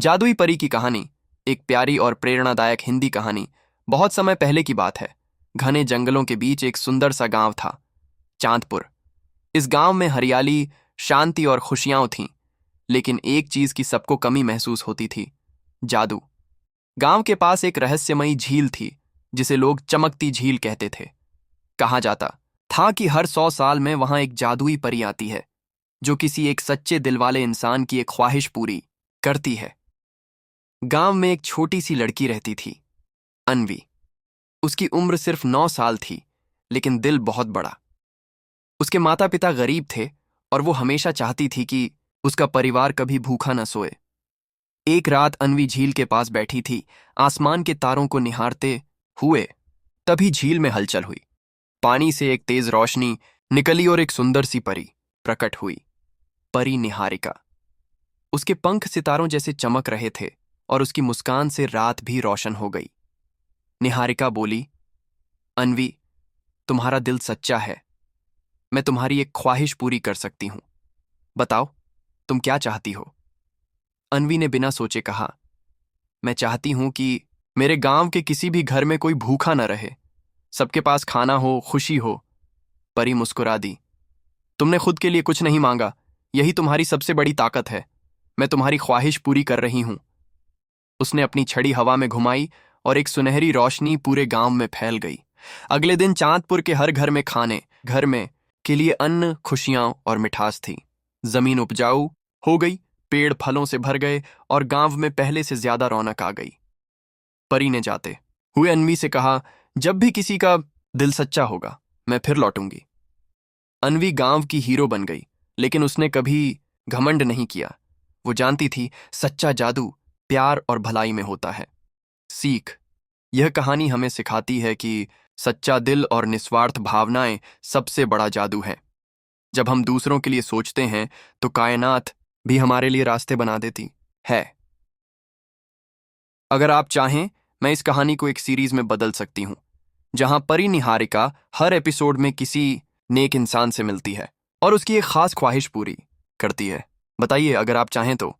जादुई परी की कहानी एक प्यारी और प्रेरणादायक हिंदी कहानी। बहुत समय पहले की बात है। घने जंगलों के बीच एक सुंदर सा गांव था, चांदपुर। इस गांव में हरियाली, शांति और खुशियां थीं, लेकिन एक चीज की सबको कमी महसूस होती थी, जादू। गांव के पास एक रहस्यमयी झील थी, जिसे लोग चमकती झील कहते थे। कहा जाता था कि हर 100 साल में वहां एक जादुई परी आती है, जो किसी एक सच्चे दिल वाले इंसान की एक ख्वाहिश पूरी करती है। गांव में एक छोटी सी लड़की रहती थी, अन्वी। उसकी उम्र सिर्फ 9 साल थी, लेकिन दिल बहुत बड़ा। उसके माता पिता गरीब थे और वो हमेशा चाहती थी कि उसका परिवार कभी भूखा न सोए। एक रात अन्वी झील के पास बैठी थी, आसमान के तारों को निहारते हुए। तभी झील में हलचल हुई। पानी से एक तेज रोशनी निकली और एक सुंदर सी परी प्रकट हुई। परी निहारिका। उसके पंख सितारों जैसे चमक रहे थे और उसकी मुस्कान से रात भी रोशन हो गई। निहारिका बोली, अन्वी, तुम्हारा दिल सच्चा है। मैं तुम्हारी एक ख्वाहिश पूरी कर सकती हूं। बताओ, तुम क्या चाहती हो? अन्वी ने बिना सोचे कहा, मैं चाहती हूं कि मेरे गांव के किसी भी घर में कोई भूखा न रहे, सबके पास खाना हो, खुशी हो। परी मुस्कुरा दी, तुमने खुद के लिए कुछ नहीं मांगा, यही तुम्हारी सबसे बड़ी ताकत है। मैं तुम्हारी ख्वाहिश पूरी कर रही हूं। उसने अपनी छड़ी हवा में घुमाई और एक सुनहरी रोशनी पूरे गांव में फैल गई। अगले दिन चांदपुर के हर घर में घर में के लिए अन्न, खुशियां और मिठास थी। जमीन उपजाऊ हो गई, पेड़ फलों से भर गए और गांव में पहले से ज्यादा रौनक आ गई। परी ने जाते हुए अन्वी से कहा, जब भी किसी का दिल सच्चा होगा, मैं फिर लौटूंगी। अन्वी गांव की हीरो बन गई, लेकिन उसने कभी घमंड नहीं किया। वो जानती थी, सच्चा जादू प्यार और भलाई में होता है। सीख। यह कहानी हमें सिखाती है कि सच्चा दिल और निस्वार्थ भावनाएं सबसे बड़ा जादू है। जब हम दूसरों के लिए सोचते हैं, तो कायनात भी हमारे लिए रास्ते बना देती है। अगर आप चाहें, मैं इस कहानी को एक सीरीज में बदल सकती हूं, जहां परी निहारिका हर एपिसोड में किसी नेक इंसान से मिलती है और उसकी एक खास ख्वाहिश पूरी करती है। बताइए, अगर आप चाहें तो।